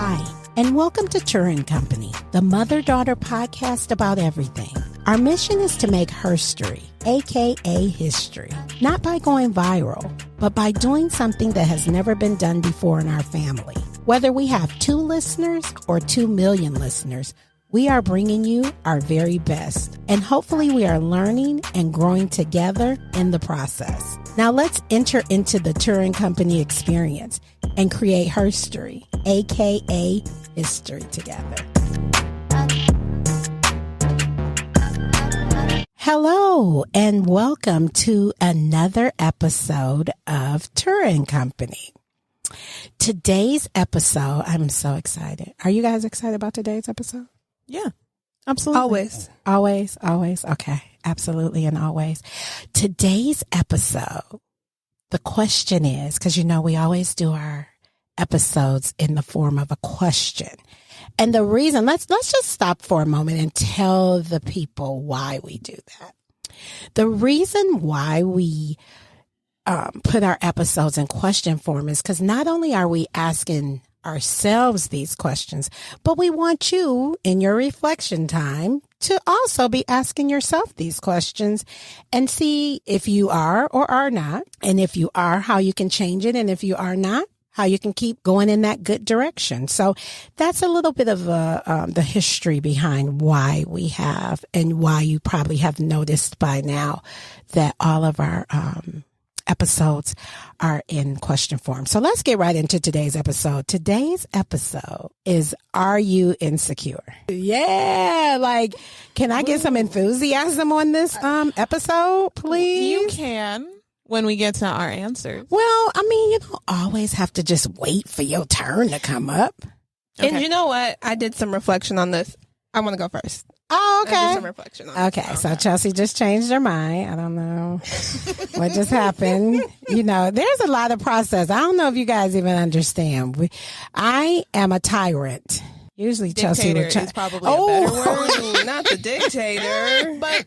Hi, and welcome to Turing Company, the mother-daughter podcast about everything. Our mission is to make herstory, aka history, not by going viral, but by doing something that has never been done before in our family. Whether we have 2 listeners or 2 million listeners, we are bringing you our very best, and hopefully we are learning and growing together in the process. Now let's enter into the Turing Company experience and create herstory, aka history, together. Hello, and welcome to another episode of Turing Company. Today's episode, I'm so excited. Are you guys excited about today's episode? Yeah, absolutely. Always. Okay, absolutely and always. Today's episode, the question is, because we always do our episodes in the form of a question. And the reason, let's just stop for a moment and tell the people why we do that. The reason why we put our episodes in question form is because not only are we asking ourselves these questions, but we want you in your reflection time to also be asking yourself these questions and see if you are or are not. And if you are, how you can change it. And if you are not, how you can keep going in that good direction. So that's a little bit of the history behind why we have, and why you probably have noticed by now that all of our episodes are in question form. So let's get right into today's episode. Today's episode is, are you insecure? Yeah, can I get some enthusiasm on this episode, please? You can when we get to our answers. Well, you don't always have to just wait for your turn to come up. Okay. And you know what? I did some reflection on this. I want to go first. Oh, okay. I did some reflection on okay, so Chelsea just changed her mind. I don't know what just happened. There's a lot of process. I don't know if you guys even understand. I am a tyrant. Usually dictator Chelsea would is probably a better word. Not the dictator, but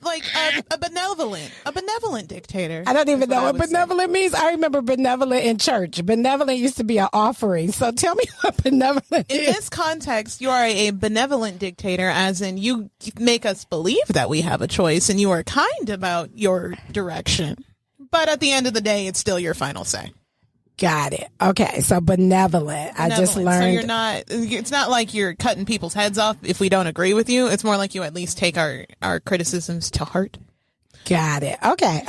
a benevolent dictator. I don't even know what benevolent means. I remember benevolent in church. Benevolent used to be an offering. So tell me what benevolent is. In this context, you are a benevolent dictator, as in you make us believe that we have a choice and you are kind about your direction. But at the end of the day, it's still your final say. Got it. Okay, so benevolent. I just learned. So it's not like you're cutting people's heads off if we don't agree with you. It's more like you at least take our criticisms to heart. Got it. Okay.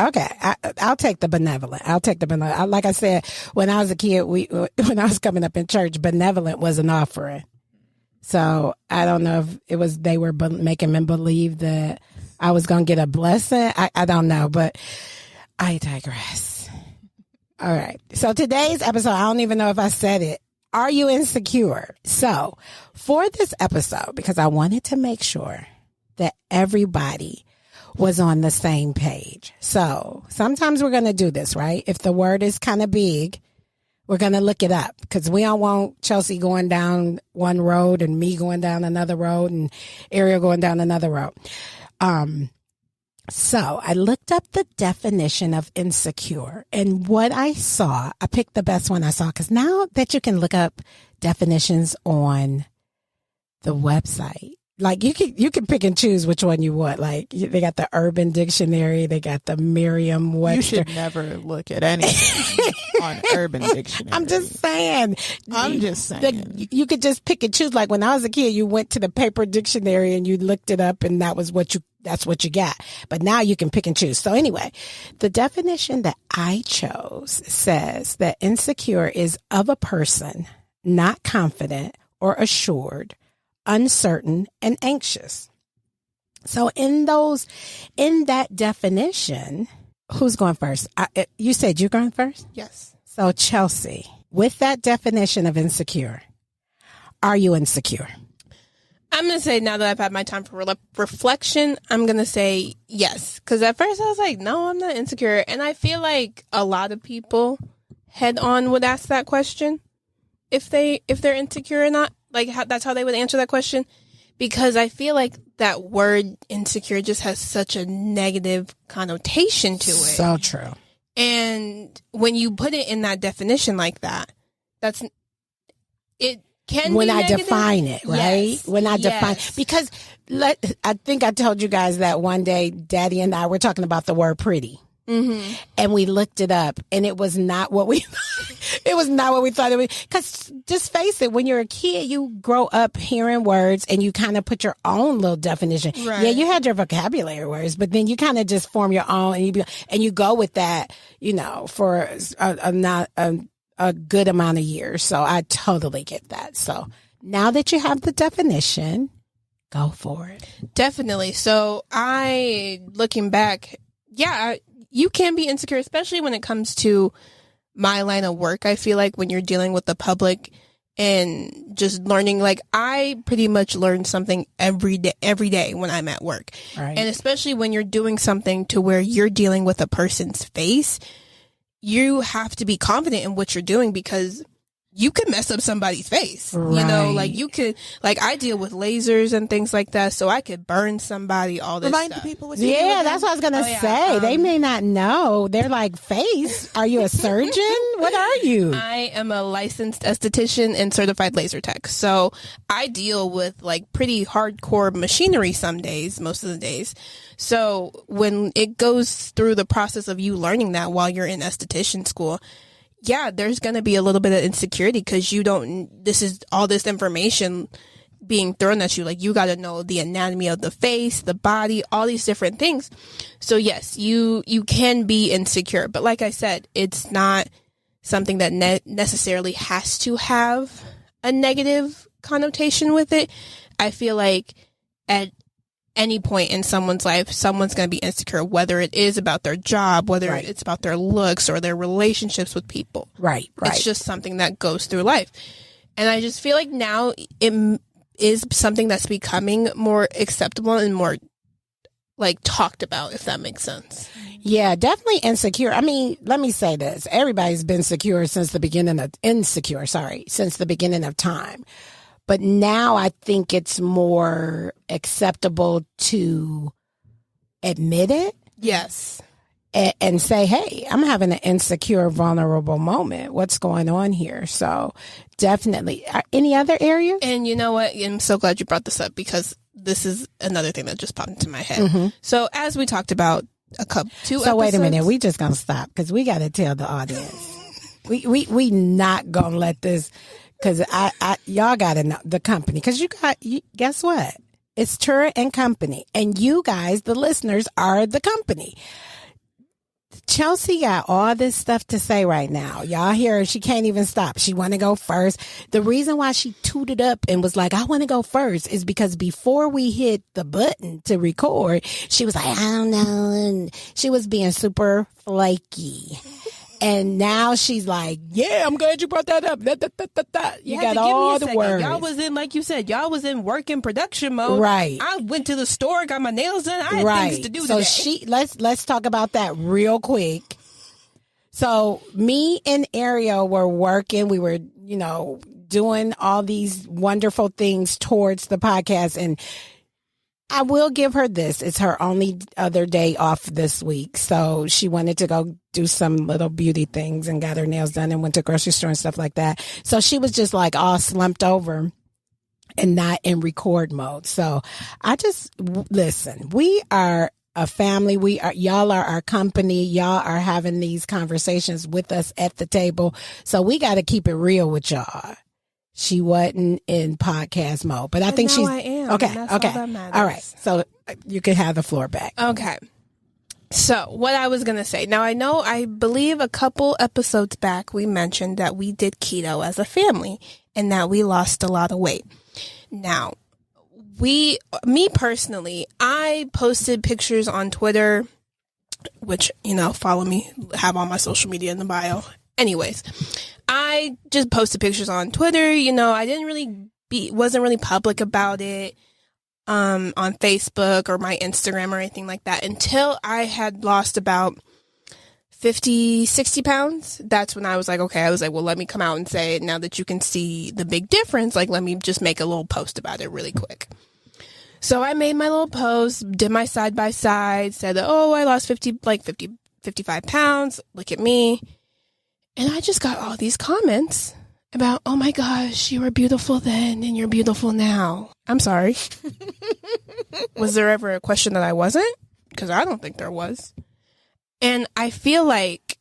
I'll take the benevolent. Like I said, when I was a kid, when I was coming up in church, benevolent was an offering. So I don't know if it was, they were making me believe that I was going to get a blessing. I don't know, but I digress. All right. So today's episode, I don't even know if I said it. Are you insecure? So for this episode, because I wanted to make sure that everybody was on the same page. So sometimes we're going to do this, right? If the word is kind of big, we're going to look it up, because we don't want Chelsea going down one road and me going down another road and Ariel going down another road. So I looked up the definition of insecure, and what I saw, I picked the best one I saw, because now that you can look up definitions on the website, you can pick and choose which one you want. They got the Urban Dictionary, they got the Merriam-Webster. You should never look at anything on Urban Dictionary. I'm just saying. You could just pick and choose. Like when I was a kid, you went to the paper dictionary and you looked it up, and that's what you got. But now you can pick and choose. So anyway, the definition that I chose says that insecure is of a person not confident or assured, uncertain, and anxious. So in that definition, who's going first? You said you're going first? Yes. So Chelsea, with that definition of insecure, are you insecure? I'm going to say, now that I've had my time for reflection, I'm going to say yes. Because at first I was like, no, I'm not insecure. And I feel like a lot of people head on would ask that question if they're insecure or not. That's how they would answer that question. Because I feel like that word insecure just has such a negative connotation to it. So true. And when you put it in that definition like that, can when be I negative. define it, right? Yes. When I define, Yes. because I think I told you guys that one day, Daddy and I were talking about the word pretty. Mm-hmm. And we looked it up, and it was not what we it was not what we thought it was. Because just face it, when you're a kid, you grow up hearing words and you kind of put your own little definition. Right. Yeah, you had your vocabulary words, but then you kind of just form your own, and you go with that, for a good amount of years. So I totally get that. So now that you have the definition, go for it. Definitely. So looking back, you can be insecure, especially when it comes to my line of work. I feel like when you're dealing with the public and just learning, like I pretty much learn something every day when I'm at work. Right. And especially when you're doing something to where you're dealing with a person's face, you have to be confident in what you're doing, because you could mess up somebody's face, Right. like you could, like I deal with lasers and things like that. So I could burn somebody, all this Remind stuff. the people what you do Yeah, with that's what I was going to Oh, yeah. say. They may not know. They're like, face, are you a surgeon? What are you? I am a licensed esthetician and certified laser tech. So I deal with like pretty hardcore machinery some days, most of the days. So when it goes through the process of you learning that while you're in esthetician school, yeah, there's going to be a little bit of insecurity, because this is all this information being thrown at you. Like you got to know the anatomy of the face, the body, all these different things. So yes, you can be insecure, but like I said, it's not something that necessarily has to have a negative connotation with it. I feel like at any point in someone's life, someone's going to be insecure, whether it is about their job, whether Right. it's about their looks or their relationships with people. Right. It's just something that goes through life. And I just feel like now it is something that's becoming more acceptable and more like talked about, if that makes sense. Yeah, definitely insecure. I mean, let me say this. Everybody's been insecure since the beginning of time. But now I think it's more acceptable to admit it Yes. and say, hey, I'm having an insecure, vulnerable moment. What's going on here? So definitely. Any other area? And you know what? I'm so glad you brought this up, because this is another thing that just popped into my head. Mm-hmm. So as we talked about two So wait a minute. episodes- We just going to stop, because we got to tell the audience. we not going to let this, because y'all got to know the company, because guess what? It's Tura and Company, and you guys, the listeners, are the company. Chelsea got all this stuff to say right now. Y'all hear her. She can't even stop. She want to go first. The reason why she tooted up and was like, I want to go first, is because before we hit the button to record, she was like, I don't know. And she was being super flaky. And now she's like, yeah, I'm glad you brought that up. You got all the words. Y'all was in, like you said, y'all was in work and production mode. Right. I went to the store, got my nails done. I had things to do So today. let's talk about that real quick. So me and Ariel were working. We were, doing all these wonderful things towards the podcast. And I will give her this. It's her only other day off this week. So she wanted to go do some little beauty things and got her nails done and went to grocery store and stuff like that. So she was just like all slumped over and not in record mode. So listen, we are a family. Y'all are our company. Y'all are having these conversations with us at the table. So we got to keep it real with y'all. She wasn't in podcast mode, but I think she's I am. okay. That's Okay. all that matters. All right. So you can have the floor back. Okay. So what I was going to say, now I believe a couple episodes back, we mentioned that we did keto as a family and that we lost a lot of weight. Now, me personally, I posted pictures on Twitter, which, follow me, have all my social media in the bio. Anyways, I just posted pictures on Twitter. I wasn't really public about it on Facebook or my Instagram or anything like that until I had lost about 50, 60 pounds. That's when I was like, okay, well, let me come out and say it now that you can see the big difference. Like, let me just make a little post about it really quick. So I made my little post, did my side by side, said, oh, I lost 55 pounds. Look at me. And I just got all these comments about, oh my gosh, you were beautiful then and you're beautiful now. I'm sorry. Was there ever a question that I wasn't? Because I don't think there was. And I feel like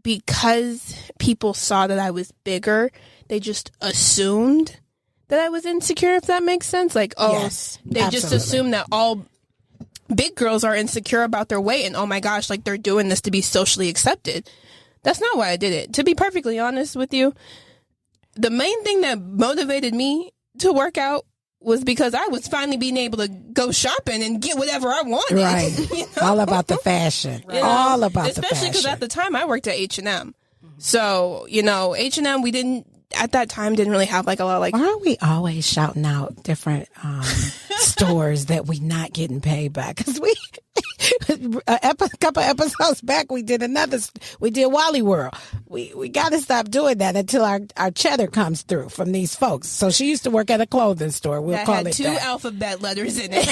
because people saw that I was bigger, they just assumed that I was insecure, if that makes sense. Like, oh, Yes, they just absolutely. assume that all big girls are insecure about their weight and, oh my gosh, like they're doing this to be socially accepted. That's not why I did it. To be perfectly honest with you, the main thing that motivated me to work out was because I was finally being able to go shopping and get whatever I wanted. Right. You know? All about the fashion. You know? All about the Especially because fashion. at the time I worked at H&M. So, you know, H&M, we didn't, at that time, didn't really have like a lot of like, Why are we always shouting out different stores that we not getting paid by? Because we, a couple episodes back, we did Wally World. We got to stop doing that until our cheddar comes through from these folks. So she used to work at a clothing store. We'll that call had it 2 that. alphabet letters in it.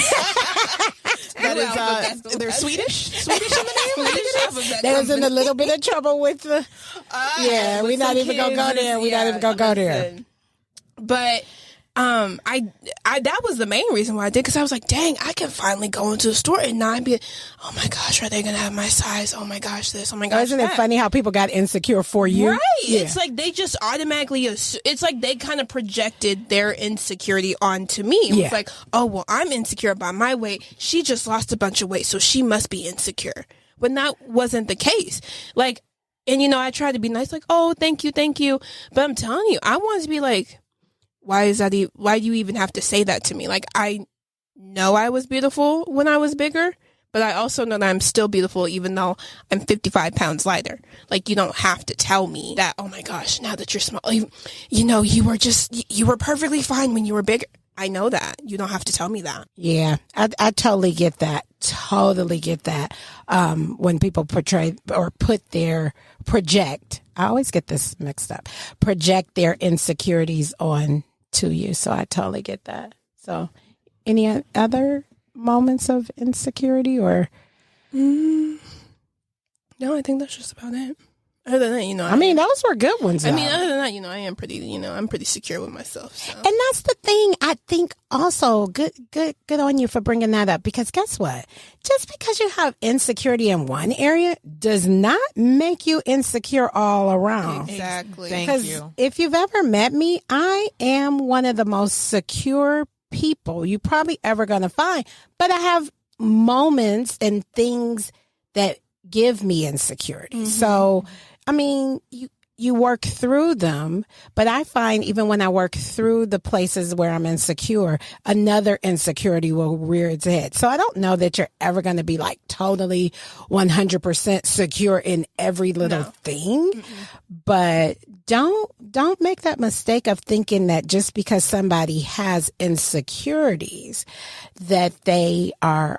That is, they're Swedish in the name. They was in a little bit of trouble with the. Yeah, we're not even gonna go there. We're not even gonna go there. But I that was the main reason why I did, because I was like, dang, I can finally go into a store and not be, oh my gosh, are they gonna have my size? Oh my gosh, this. Oh my gosh, Isn't it that. funny how people got insecure for you? Right. Yeah. It's like they just automatically, it's like they kind of projected their insecurity onto me. It Yeah. was like, oh, well, I'm insecure about my weight. She just lost a bunch of weight, so she must be insecure. But that wasn't the case. Like, and you know, I tried to be nice, like, oh, thank you. But I'm telling you, I wanted to be like, why do you even have to say that to me? Like, I know I was beautiful when I was bigger, but I also know that I'm still beautiful even though I'm 55 pounds lighter. Like, you don't have to tell me that, oh my gosh, now that you're small, you know, you were perfectly fine when you were bigger. I know that. You don't have to tell me that. Yeah, I totally get that. Totally get that. When people portray or project, I always get this mixed up, project their insecurities on to you. So I totally get that. So any other moments of insecurity or? No, I think that's just about it. Other than that, you know, I mean, those were good ones. I mean, though. other than that, you know, I am pretty, you know, I'm pretty secure with myself. So. And that's the thing. I think also good on you for bringing that up, because guess what? Just because you have insecurity in one area does not make you insecure all around. Exactly. Thank you. If you've ever met me, I am one of the most secure people you probably ever going to find, but I have moments and things that give me insecurity. Mm-hmm. So, I mean, you work through them, but I find even when I work through the places where I'm insecure, another insecurity will rear its head. So I don't know that you're ever going to be like totally 100% secure in every little thing, but don't make that mistake of thinking that just because somebody has insecurities that they are,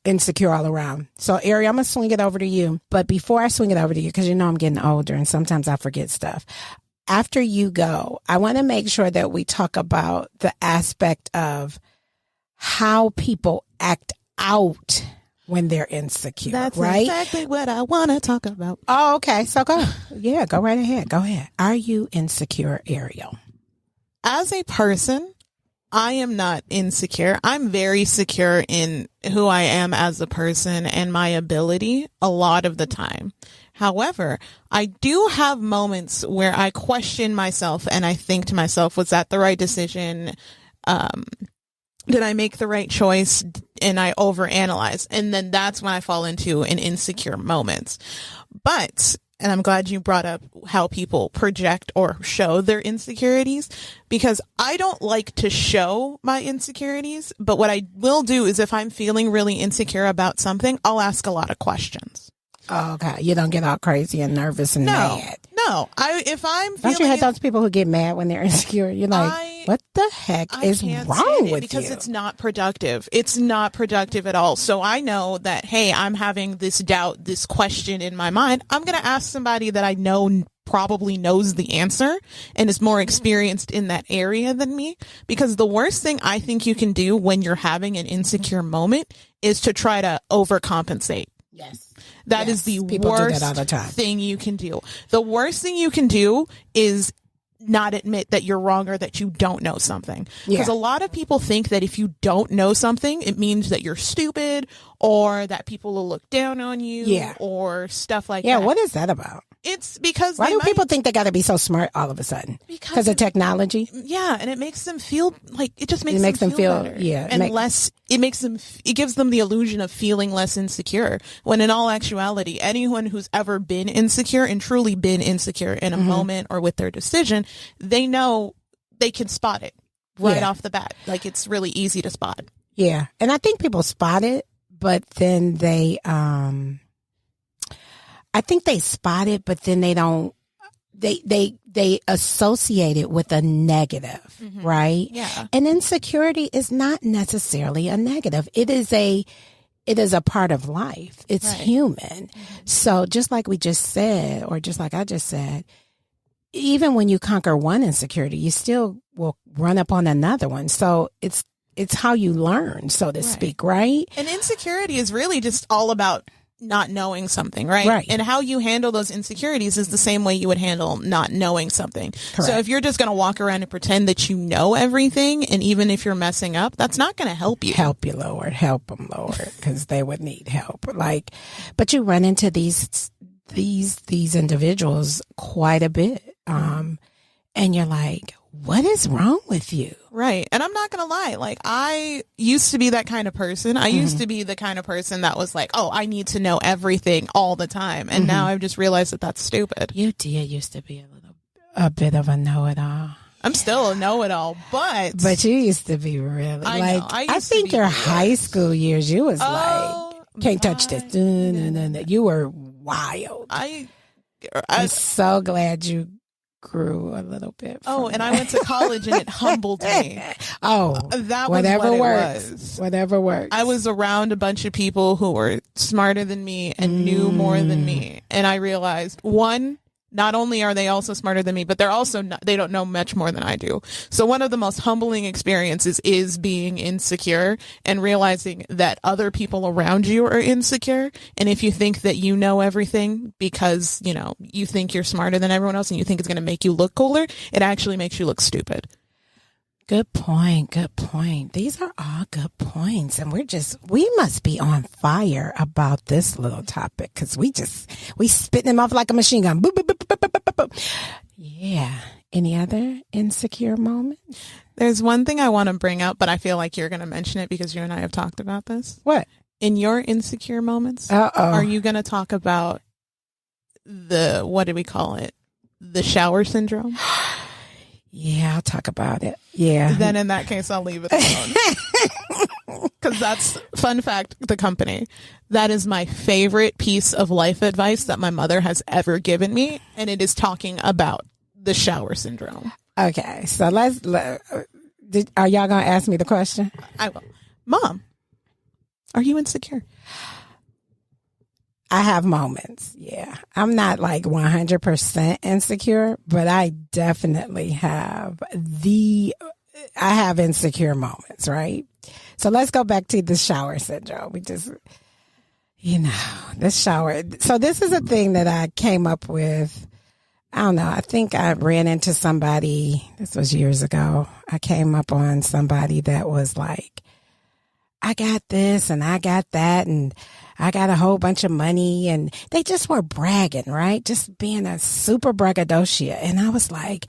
insecure all around. So, Ari, I'm going to swing it over to you. But before I swing it over to you, because you know I'm getting older and sometimes I forget stuff. After you go, I want to make sure that we talk about the aspect of how people act out when they're insecure, That's right? exactly what I want to talk about. Oh, okay. So go. Yeah, go right ahead. Go ahead. Are you insecure, Ariel? As a person, I am not insecure. I'm very secure in who I am as a person and my ability a lot of the time. However, I do have moments where I question myself and I think to myself, was that the right decision? Did I make the right choice? And I overanalyze. And then that's when I fall into an insecure moment. But, and I'm glad you brought up how people project or show their insecurities, because I don't like to show my insecurities. But what I will do is if I'm feeling really insecure about something, I'll ask a lot of questions. Oh, okay. You don't get all crazy and nervous and mad. No. If I'm feeling, Don't you have those people who get mad when they're insecure? You're like, what the heck is can't wrong stand it with because you? it's not productive. It's not productive at all. So I know that, hey, I'm having this doubt, this question in my mind. I'm going to ask somebody that I know probably knows the answer and is more experienced in that area than me. Because the worst thing I think you can do when you're having an insecure moment is to try to overcompensate. Yes. That is the People do that worst all the time. thing you can do. The worst thing you can do is not admit that you're wrong or that you don't know something. Because Yeah. a lot of people think that if you don't know something, it means that you're stupid or that people will look down on you Yeah. or stuff like Yeah, that. what is that about? It's because Why they do might- people think they got to be so smart all of a sudden? Because of technology? Yeah, and it makes them feel like it just makes, It makes them feel- better. yeah, and less. It makes them. It gives them the illusion of feeling less insecure. When in all actuality, anyone who's ever been insecure and truly been insecure in a moment or with their decision, they know they can spot it right Yeah. off the bat. Like it's really easy to spot. Yeah. And I think people spot it, but then I think they spot it, but then they don't, they associate it with a negative, right? Yeah. And insecurity is not necessarily a negative. It is a part of life. It's Right. human. So just like we just said, or just like I just said, even when you conquer one insecurity, you still will run up on another one. So it's how you learn, so to Right. speak, right? And insecurity is really just all about not knowing something, right? Right. And how you handle those insecurities is the same way you would handle not knowing something. Correct. So if you're just going to walk around and pretend that you know everything, and even if you're messing up, that's not going to help you. Help you, Lord. Help them, Lord, because they would need help. But you run into these individuals quite a bit, and you're like, what is wrong with you? Right. And I'm not going to lie. Like, I used to be that kind of person. I used to be the kind of person that was like, oh, I need to know everything all the time. And now I've just realized that that's stupid. You did used to be a bit of a know-it-all. I'm still a know-it-all, but You used to be really I know. I I used to think be your worse. high school years, you was Oh, like, can't touch this. No. You were wild. I I'm so glad you grew a little bit. Oh, from and I that. went to college and it humbled me. Oh, That was whatever what it works. was. Whatever works. I was around a bunch of people who were smarter than me and knew more than me. And I realized, one, not only are they also smarter than me, but they're also not, they don't know much more than I do. So one of the most humbling experiences is being insecure and realizing that other people around you are insecure. And if you think that you know everything because, you know, you think you're smarter than everyone else and you think it's going to make you look cooler, it actually makes you look stupid. Good point. Good point. These are all good points. And we must be on fire about this little topic because we spitting them off like a machine gun. Boop, boop, boop, boop, boop, boop, boop. Yeah. Any other insecure moments? There's one thing I want to bring up, but I feel like you're going to mention it because you and I have talked about this. What? In your insecure moments, Uh-oh. are you going to talk about what do we call it? The shower syndrome? Yeah, I'll talk about it. Yeah. Then in that case, I'll leave it alone. Because that's, fun fact, the company. That is my favorite piece of life advice that my mother has ever given me. And it is talking about the shower syndrome. Okay. So are y'all going to ask me the question? I will. Mom, are you insecure? I have moments. Yeah. I'm not like 100% insecure, but I definitely have insecure moments, right? So let's go back to the shower syndrome. This shower. So this is a thing that I came up with. I don't know. I think I ran into somebody, this was years ago. I came up on somebody that was like, I got this and I got that and I got a whole bunch of money, and they just were bragging, right? Just being a super braggadocio. And I was like,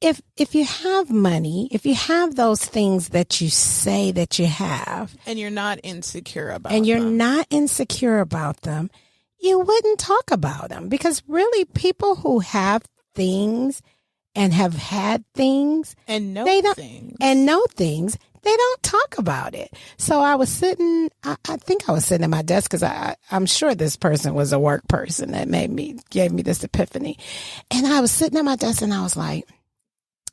if you have money, if you have those things that you say that you have, And you're not insecure about and you're them. not insecure about them, you wouldn't talk about them, because really people who have things and have had things And know they don't- things. and know things, they don't talk about it. So I was sitting, I think I was sitting at my desk because I'm sure this person was a work person that gave me this epiphany. And I was sitting at my desk and I was like,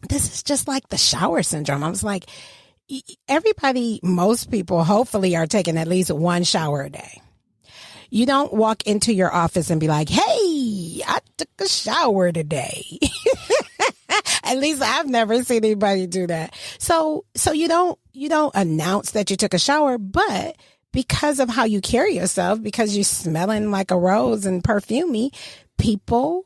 this is just like the shower syndrome. I was like, most people hopefully are taking at least one shower a day. You don't walk into your office and be like, hey, I took a shower today. At least I've never seen anybody do that. So you don't announce that you took a shower, but because of how you carry yourself, because you're smelling like a rose and perfumey, people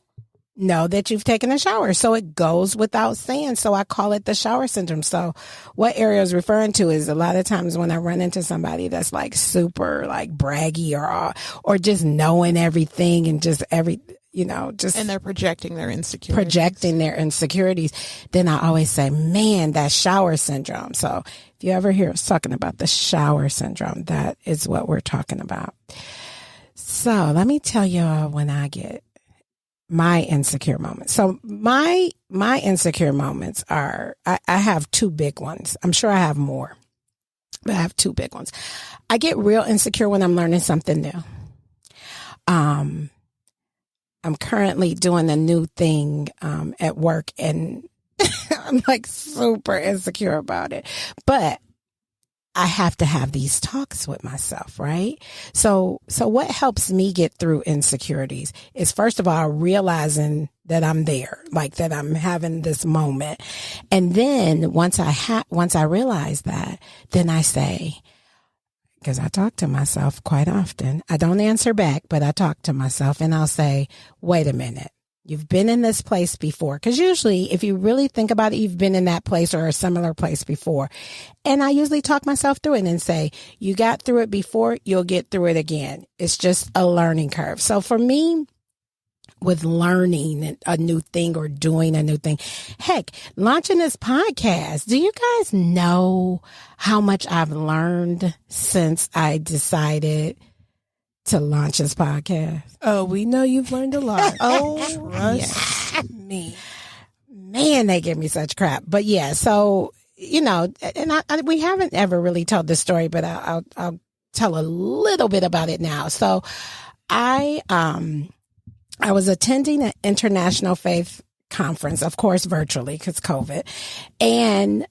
know that you've taken a shower. So it goes without saying. So I call it the shower syndrome. So what Ariel is referring to is a lot of times when I run into somebody that's like super like braggy or just knowing everything and just and they're projecting their insecurities. Then I always say, man, that shower syndrome. So if you ever hear us talking about the shower syndrome, that is what we're talking about. So let me tell you when I get my insecure moments. So my insecure moments are, I have two big ones. I'm sure I have more, but I have two big ones. I get real insecure when I'm learning something new. I'm currently doing a new thing at work, and I'm like super insecure about it. But I have to have these talks with myself, right? So what helps me get through insecurities is, first of all, realizing that I'm there, like that I'm having this moment. And then once I realize that, then I say, because I talk to myself quite often. I don't answer back, but I talk to myself and I'll say, wait a minute. You've been in this place before. Because usually if you really think about it, you've been in that place or a similar place before. And I usually talk myself through it and say, you got through it before, you'll get through it again. It's just a learning curve. So for me, with learning a new thing or doing a new thing, heck, launching this podcast. Do you guys know how much I've learned since I decided to launch this podcast? Oh, we know you've learned a lot. Trust me. Man, they give me such crap. But yeah, so, and we haven't ever really told this story, but I'll tell a little bit about it now. So I was attending an international faith conference, of course, virtually because COVID. And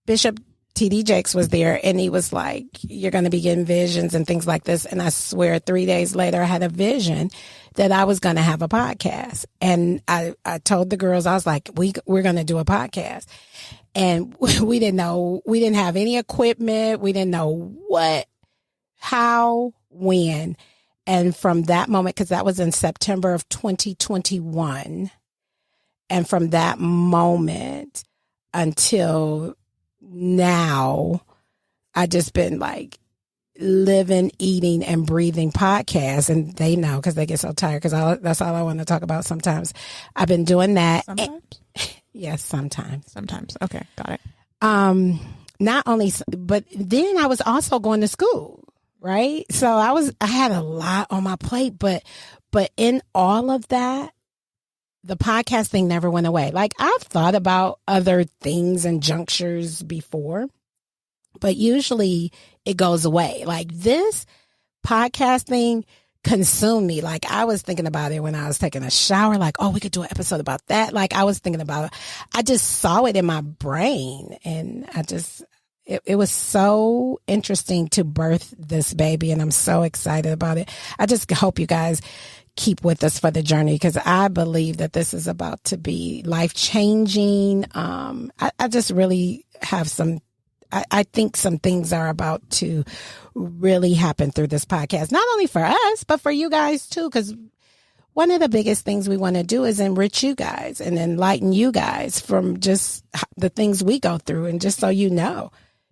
Bishop T.D. Jakes was there, and he was like, you're going to be getting visions and things like this. And I swear 3 days later, I had a vision that I was going to have a podcast. And I told the girls, I was like, we're going to do a podcast. And we didn't know, we didn't have any equipment. We didn't know what, how, when. And from that moment, because that was in September of 2021, and from that moment until now, I just been like living, eating, and breathing podcasts. And they know because they get so tired because that's all I want to talk about sometimes. I've been doing that. Sometimes? Yes, sometimes. Sometimes. Okay, got it. Not only, but then I was also going to school. Right. So I had a lot on my plate, but in all of that, the podcast thing never went away. Like I've thought about other things and junctures before, but usually it goes away. Like this podcast thing consumed me. Like I was thinking about it when I was taking a shower, like, oh, we could do an episode about that. Like I was thinking about it. I just saw it in my brain, and it was so interesting to birth this baby, and I'm so excited about it. I just hope you guys keep with us for the journey, because I believe that this is about to be life-changing. I just really have I think some things are about to really happen through this podcast, not only for us, but for you guys too, because one of the biggest things we want to do is enrich you guys and enlighten you guys from just the things we go through. And just so you know,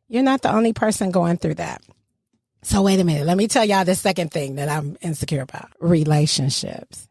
you're not the only person going through that. So wait a minute. Let me tell y'all the second thing that I'm insecure about. Relationships.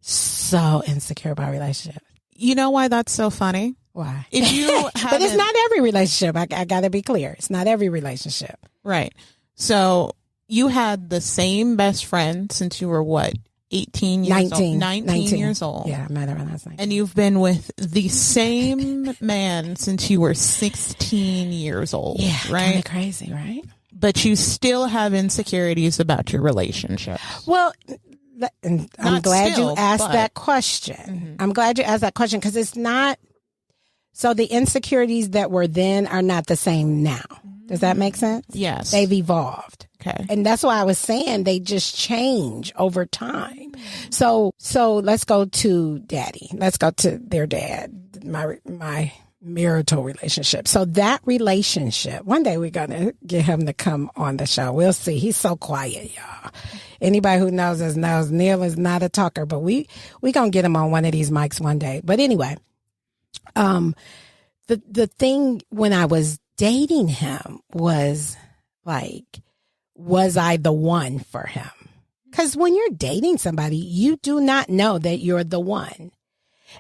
So insecure about relationships. You know why that's so funny? Why? If you But it's not every relationship. I got to be clear. It's not every relationship. Right. So you had the same best friend since you were what? 18 years 19, old? 19 years old. Yeah, I met her when I was 19. And you've been with the same man since you were 16 years old. Yeah, right? Kind of crazy, right? But you still have insecurities about your relationship. Well, and I'm Not glad still, you asked but- that question. Mhm. I'm glad you asked that question, because it's not. So the insecurities that were then are not the same now. Does that make sense? Yes. They've evolved. Okay. And that's why I was saying they just change over time. So let's go to daddy. Let's go to their dad, my marital relationship. So that relationship, one day we're going to get him to come on the show. We'll see. He's so quiet, y'all. Anybody who knows us knows Neil is not a talker, but we going to get him on one of these mics one day. But anyway, the thing when I was dating him was like, was I the one for him? Because when you're dating somebody, you do not know that you're the one.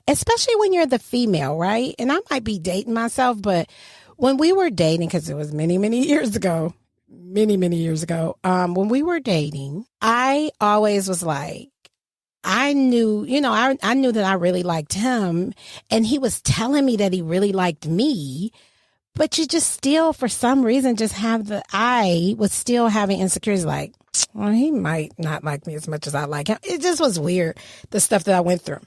Especially when you're the female, right? And I might be dating myself, but when we were dating, because it was many, many years ago, when we were dating, I always was like, I knew, I knew that I really liked him, and he was telling me that he really liked me, but you just still, for some reason, I was still having insecurities like, well, he might not like me as much as I like him. It just was weird, the stuff that I went through.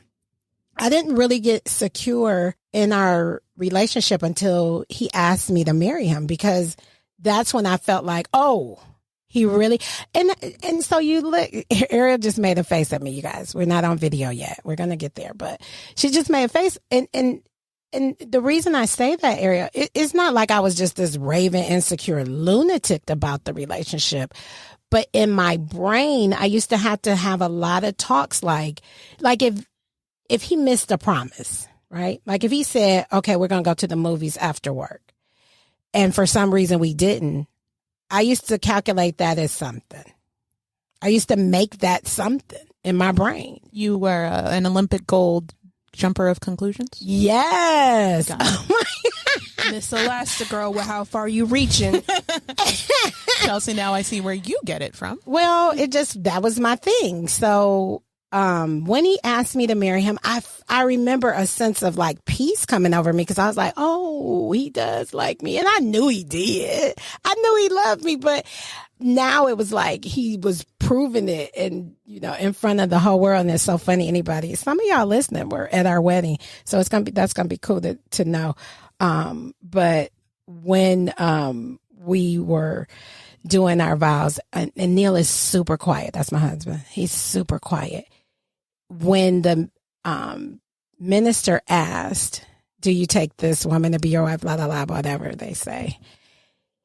I didn't really get secure in our relationship until he asked me to marry him, because that's when I felt like, oh, he really, and so Ariel just made a face at me, you guys. We're not on video yet. We're going to get there, but she just made a face. And the reason I say that, Ariel, it's not like I was just this raving, insecure lunatic about the relationship. But in my brain, I used to have a lot of talks like if he missed a promise, right? Like if he said, okay, we're going to go to the movies after work, and for some reason we didn't, I used to calculate that as something. I used to make that something in my brain. You were an Olympic gold jumper of conclusions? Yes. Miss Elastigirl, with how far you reaching. Chelsea, now I see where you get it from. Well, that was my thing. So when he asked me to marry him, I remember a sense of like peace coming over me, because I was like, oh, he does like me. And I knew he did. I knew he loved me, but now it was like he was proving it, and in front of the whole world. And it's so funny. Some of y'all listening were at our wedding, so that's gonna be cool to know. But when we were doing our vows, and Neil is super quiet. That's my husband. He's super quiet. When the minister asked, do you take this woman to be your wife, blah, blah, blah, whatever they say,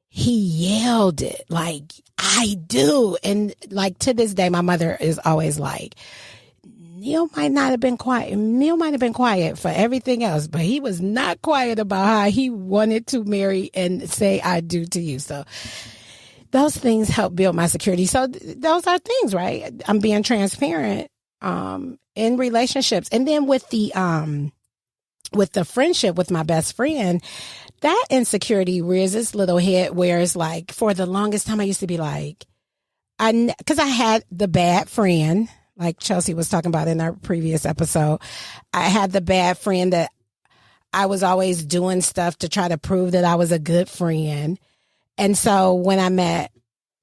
he yelled it like, I do. And like to this day, my mother is always like, Neil might not have been quiet. Neil might have been quiet for everything else, but he was not quiet about how he wanted to marry and say, I do to you. So those things help build my security. So those are things, right? I'm being transparent in relationships. And then with the friendship with my best friend, that insecurity rears its little head, where it's like, for the longest time, I used to be like, because I had the bad friend, like Chelsea was talking about in our previous episode. I had the bad friend that I was always doing stuff to try to prove that I was a good friend. And so when I met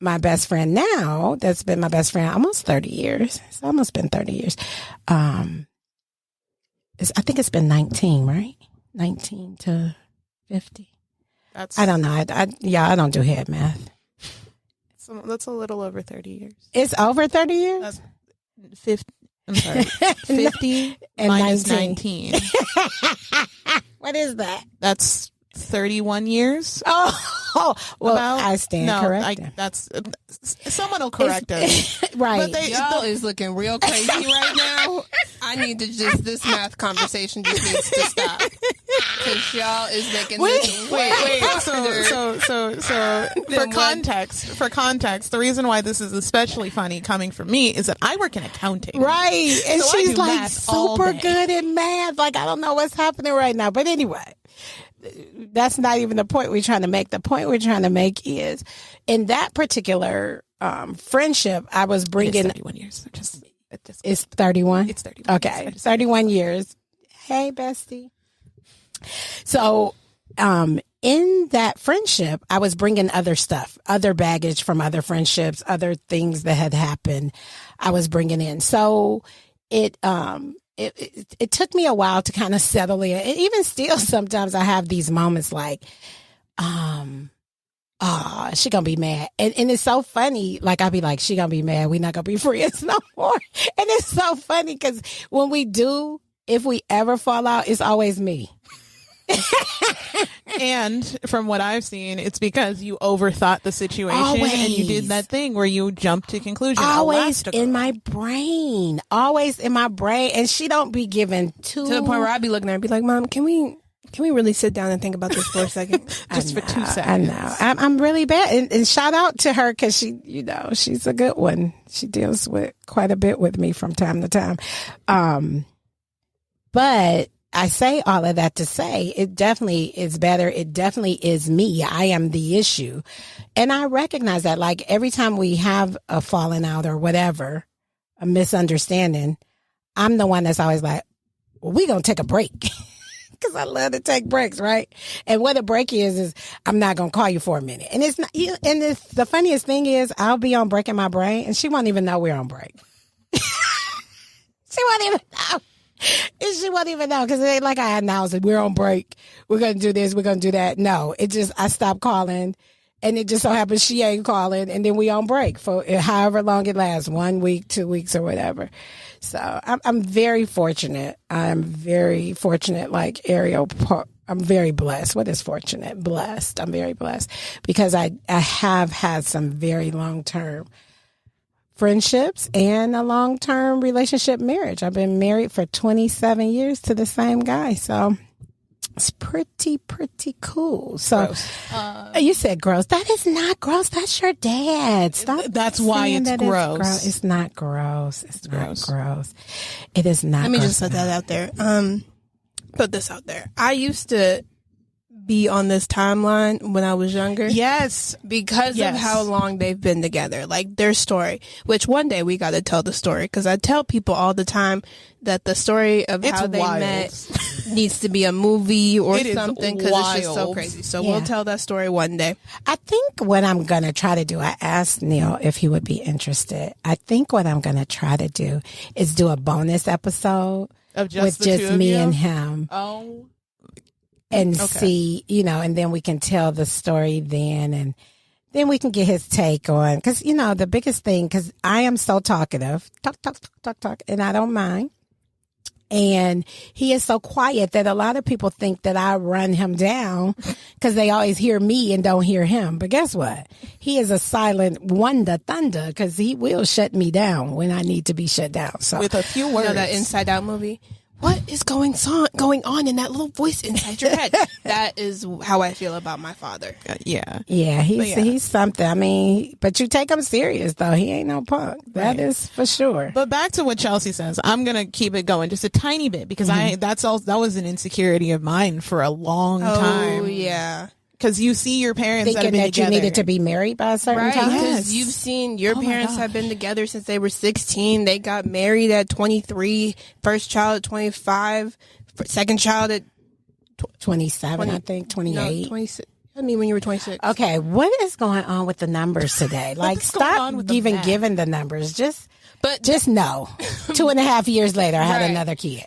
my best friend now, that's been my best friend almost 30 years. It's almost been 30 years. I think it's been 19, right? 19 to 50. I don't know. I don't do head math. So that's a little over 30 years. It's over 30 years? That's 50. I'm sorry. 50 and minus 19. What is that? That's 31 years. Oh, well, I stand corrected. That's someone will correct us, right? But y'all is looking real crazy right now. I need to this math conversation just needs to stop, because y'all is making this wait. So for context, the reason why this is especially funny coming from me is that I work in accounting, right? And so she's like super good at math. Like, I don't know what's happening right now, but anyway. That's not even the point we're trying to make. The point we're trying to make is, in that particular friendship, I was bringing... It's 31 years. It's 31? It's 31. Okay, 31 years. Hey, bestie. So, in that friendship, I was bringing other stuff, other baggage from other friendships, other things that had happened, I was bringing in. So, it took me a while to kind of settle in. And even still, sometimes I have these moments like, she gonna be mad. And it's so funny. Like, I'll be like, she gonna be mad. We not gonna be friends no more. And it's so funny because when we do, if we ever fall out, it's always me. And from what I've seen, it's because you overthought the situation and you did that thing where you jumped to conclusion. Always in my brain. Always in my brain. And she don't be giving to the point where I'd be looking at her and be like, Mom, can we really sit down and think about this for a second? Just for 2 seconds. I know. I'm really bad. And shout out to her because she, she's a good one. She deals with quite a bit with me from time to time. But I say all of that to say it definitely is better. It definitely is me. I am the issue. And I recognize that, like, every time we have a falling out or whatever, a misunderstanding, I'm the one that's always like, well, we going to take a break. Because I love to take breaks, right? And what a break is I'm not going to call you for a minute. And it's not, the funniest thing is I'll be on break in my brain and she won't even know we're on break. She won't even know. And she won't even know because it ain't like I announced it. We're on break. We're going to do this. We're going to do that. No, it just, I stopped calling and it just so happens she ain't calling and then we on break for however long it lasts, 1 week, 2 weeks or whatever. So I'm very fortunate. I'm very fortunate, like Ariel. I'm very blessed. What is fortunate? Blessed. I'm very blessed because I have had some very long-term friendships and a long-term relationship marriage. I've been married for 27 years to the same guy. So it's pretty cool. So you said gross. That is not gross. That's your dad. Stop. That's why it's gross. It's not gross. It's not gross. It is not. Let me gross. just put that out there. Put this out there. I used to be on this timeline when I was younger. Yes. Because of how long they've been together. Like their story, which one day we got to tell the story. Because I tell people all the time that the story of how they met needs to be a movie or something. Because it's just so crazy. So we'll tell that story one day. I think what I'm going to try to do, I asked Neil if he would be interested. I think what I'm going to try to do is do a bonus episode of with just me and him. Oh. And see, and then we can tell the story then, and then we can get his take on, because, the biggest thing, because I am so talkative, talk, and I don't mind. And he is so quiet that a lot of people think that I run him down because they always hear me and don't hear him. But guess what? He is a silent wonder thunder because he will shut me down when I need to be shut down. So with a few words. That Inside Out movie. What is going on in that little voice inside your head? That is how I feel about my father. Yeah, he's something. I mean, but you take him serious though. He ain't no punk. That is for sure. But back to what Chelsea says, I'm gonna keep it going just a tiny bit because that was an insecurity of mine for a long time. Oh yeah. Because you see your parents thinking that you needed to be married by a certain time. Because you've seen your parents have been together since they were 16. They got married at 23, first child at 25, second child at 27, I think, 28. No, 26. I mean, when you were 26. Okay, what is going on with the numbers today? Like, stop even giving the numbers. Just know. 2.5 years later, I had another kid.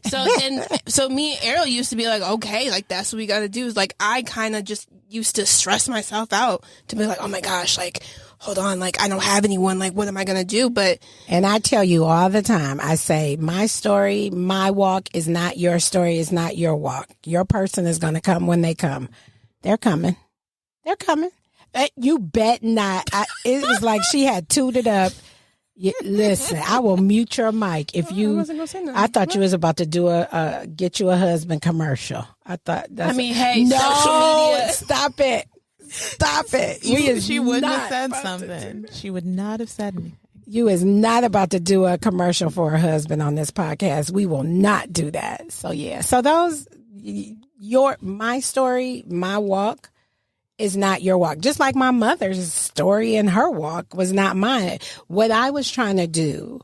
So me and Ariel used to be like, okay, like that's what we got to do. Is like I kind of just used to stress myself out to be like, oh my gosh, like hold on, like I don't have anyone. Like what am I gonna do? And I tell you all the time, I say my story, my walk is not your story, is not your walk. Your person is gonna come when they come. They're coming. They're coming. You bet not. It was like she had tooted up. Yeah, listen, I will mute your mic if you. I wasn't gonna say nothing. I thought you was about to do a get you a husband commercial. I thought. Social media. Stop it. She wouldn't have said something. She would not have said anything. You is not about to do a commercial for a husband on this podcast. We will not do that. So yeah. So my story, my walk is not your walk. Just like my mother's story and her walk was not mine. What I was trying to do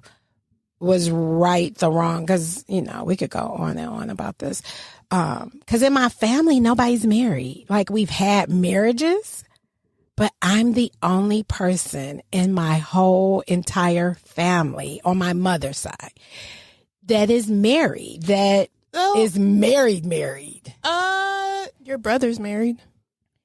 was right the wrong, because, we could go on and on about this. Because in my family, nobody's married. Like, we've had marriages, but I'm the only person in my whole entire family on my mother's side that is married, is married. Your brother's married.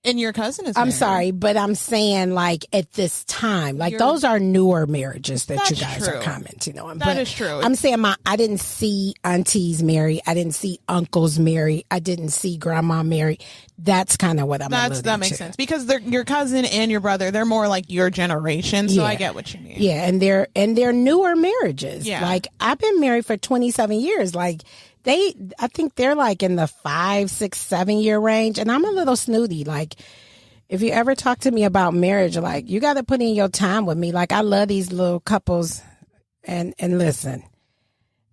And your cousin is I'm married. sorry, but I'm saying like at this time, like those are newer marriages that you guys are commenting on. That is true. I'm saying I didn't see aunties married. I didn't see uncles married. I didn't see grandma married. That's kind of what I'm alluding that makes to. sense because they're your cousin and your brother. They're more like your generation. So I get what you mean. Yeah. And they're newer marriages. Yeah. Like I've been married for 27 years. Like I think they're like in the 5, 6, 7 year range. And I'm a little snooty. Like if you ever talk to me about marriage, like you got to put in your time with me. Like I love these little couples and listen,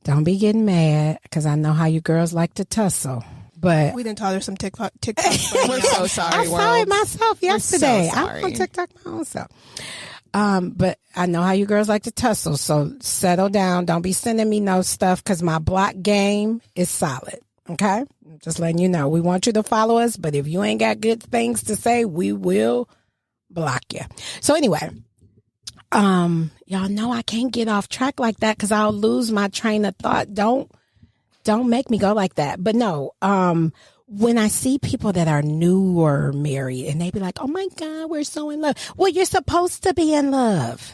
don't be getting mad because I know how you girls like to tussle. But we didn't taught her some TikTok. We're so sorry. I saw it myself yesterday. So I'm on TikTok my own self. But I know how you girls like to tussle. So settle down. Don't be sending me no stuff because my block game is solid. Okay. Just letting you know. We want you to follow us, but if you ain't got good things to say, we will block you. So anyway, y'all know I can't get off track like that because I'll lose my train of thought. Don't make me go like that. But no, when I see people that are new or married and they be like, oh my God, we're so in love. Well, you're supposed to be in love.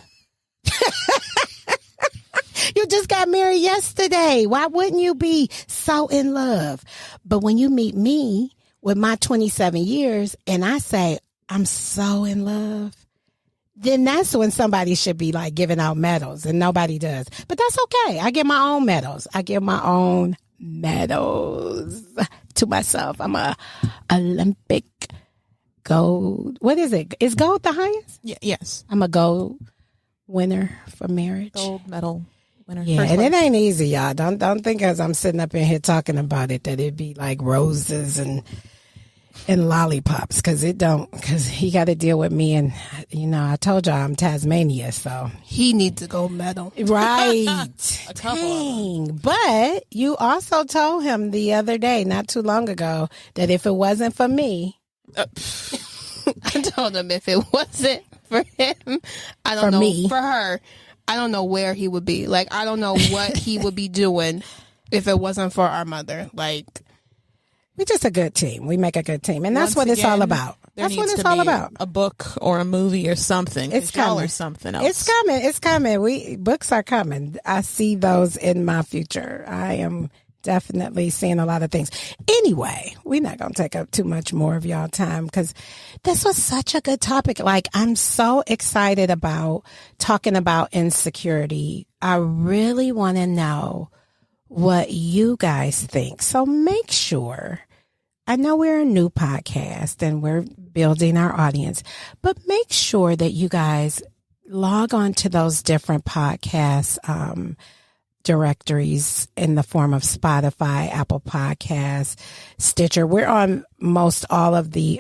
You just got married yesterday. Why wouldn't you be so in love? But when you meet me with my 27 years and I say, I'm so in love, then that's when somebody should be like giving out medals and nobody does. But that's okay. I get my own medals. To myself. I'm a Olympic gold. What is it? Is gold the highest? Yes. I'm a gold winner for marriage. Gold medal winner. Yeah, and it ain't easy, y'all. Don't think as I'm sitting up in here talking about it that it'd be like roses and lollipops because he got to deal with me and I told y'all I'm Tasmania, so he needs a gold medal, right? A couple. But you also told him the other day, not too long ago, that if it wasn't for me, I told him if it wasn't for him, I don't know me. For her, I don't know where he would be. Like I don't know what he would be doing if it wasn't for our mother. Like. We're just a good team. We make a good team. And that's what it's all about. That's what it's all about. A book or a movie or something. It's coming. Or something else. It's coming. Books are coming. I see those in my future. I am definitely seeing a lot of things. Anyway, we're not going to take up too much more of y'all time because this was such a good topic. Like, I'm so excited about talking about insecurity. I really want to know what you guys think. So make sure, I know we're a new podcast and we're building our audience, but make sure that you guys log on to those different podcast directories in the form of Spotify, Apple Podcasts, Stitcher. We're on most all of the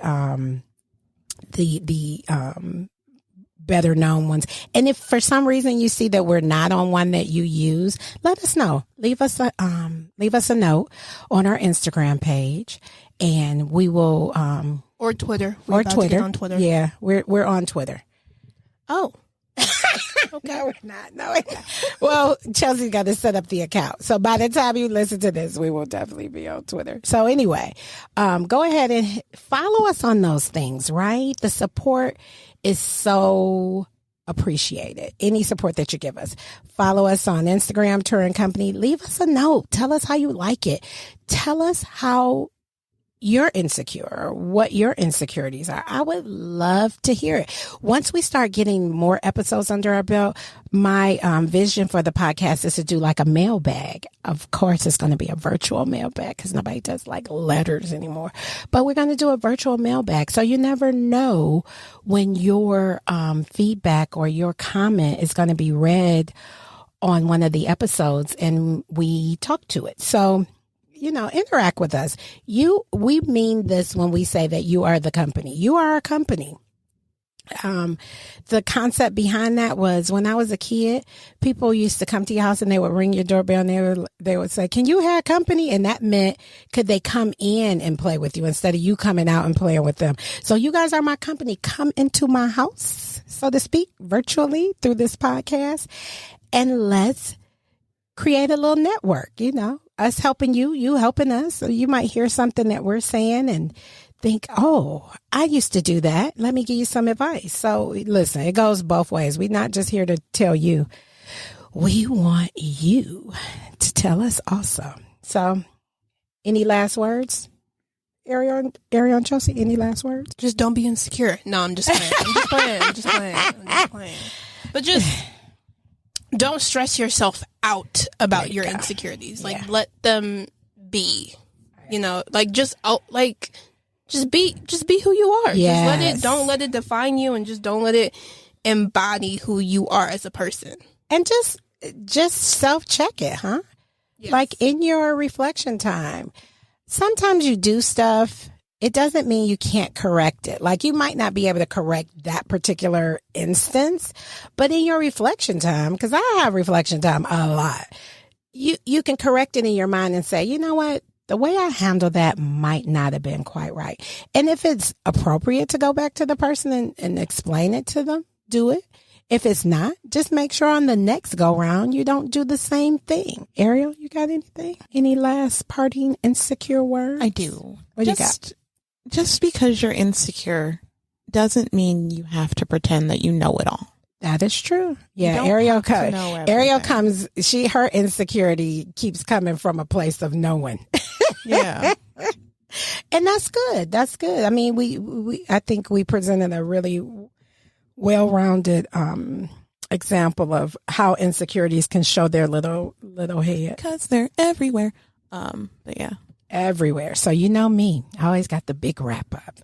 better known ones. And if for some reason you see that we're not on one that you use, let us know. Leave us a note on our Instagram page and we will or Twitter. Or Twitter. On Twitter. Yeah, we're on Twitter. Oh. Okay. No, we're not. No, we're not. Well, Chelsea's got to set up the account. So by the time you listen to this, we will definitely be on Twitter. So anyway, go ahead and follow us on those things, right? The support is so appreciated. Any support that you give us. Follow us on Instagram, Turin Company. Leave us a note. Tell us how you like it. Tell us how you're insecure, what your insecurities are. I would love to hear it. Once we start getting more episodes under our belt, my vision for the podcast is to do like a mailbag. Of course, it's going to be a virtual mailbag because nobody does like letters anymore. But we're going to do a virtual mailbag. So you never know when your feedback or your comment is going to be read on one of the episodes and we talk to it. So interact with us. We mean this when we say that you are the company. You are our company. The concept behind that was when I was a kid, people used to come to your house and they would ring your doorbell and they would say, can you have company? And that meant, could they come in and play with you instead of you coming out and playing with them? So you guys are my company. Come into my house, so to speak, virtually through this podcast, and let's create a little network, us helping you, you helping us. So you might hear something that we're saying and think, oh, I used to do that. Let me give you some advice. So listen, it goes both ways. We're not just here to tell you. We want you to tell us also. So any last words? Ariel and Chelsea, any last words? Just don't be insecure. No, I'm just playing. I'm just playing. But just don't stress yourself out about your insecurities. Like, let them be. You know, like just be who you are. Yes. Don't let it define you, and just don't let it embody who you are as a person. And just self-check it, huh? Yes. Like in your reflection time, sometimes you do stuff. It doesn't mean you can't correct it. Like you might not be able to correct that particular instance, but in your reflection time, because I have reflection time a lot, you can correct it in your mind and say, you know what? The way I handled that might not have been quite right. And if it's appropriate to go back to the person and explain it to them, do it. If it's not, just make sure on the next go round, you don't do the same thing. Ariel, you got anything? Any last parting insecure words? I do. What you got? Just because you're insecure doesn't mean you have to pretend that you know it all. That is true. Yeah, Ariel comes, her insecurity keeps coming from a place of knowing. Yeah. And that's good. That's good. I mean, I think we presented a really well-rounded example of how insecurities can show their little head. Because they're everywhere. But yeah. Everywhere. So you know me. I always got the big wrap up.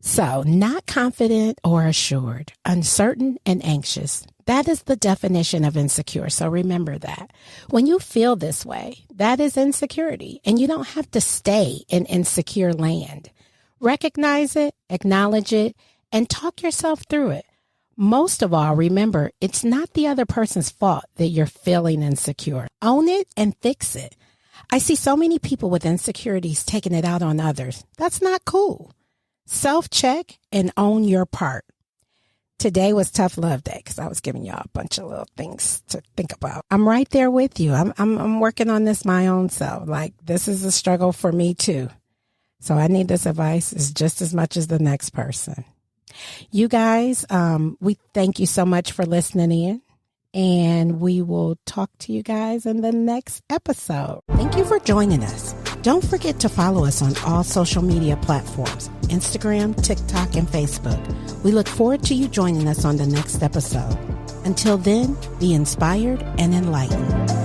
So not confident or assured, uncertain and anxious. That is the definition of insecure. So remember that. When you feel this way, that is insecurity. And you don't have to stay in insecure land. Recognize it, acknowledge it, and talk yourself through it. Most of all, remember, it's not the other person's fault that you're feeling insecure. Own it and fix it. I see so many people with insecurities taking it out on others. That's not cool. Self-check and own your part. Today was Tough Love Day because I was giving y'all a bunch of little things to think about. I'm right there with you. I'm working on this my own self. Like, this is a struggle for me too. So I need this advice just as much as the next person. You guys, we thank you so much for listening in, and we will talk to you guys in the next episode. Thank you for joining us. Don't forget to follow us on all social media platforms, Instagram, TikTok, and Facebook. We look forward to you joining us on the next episode. Until then, be inspired and enlightened.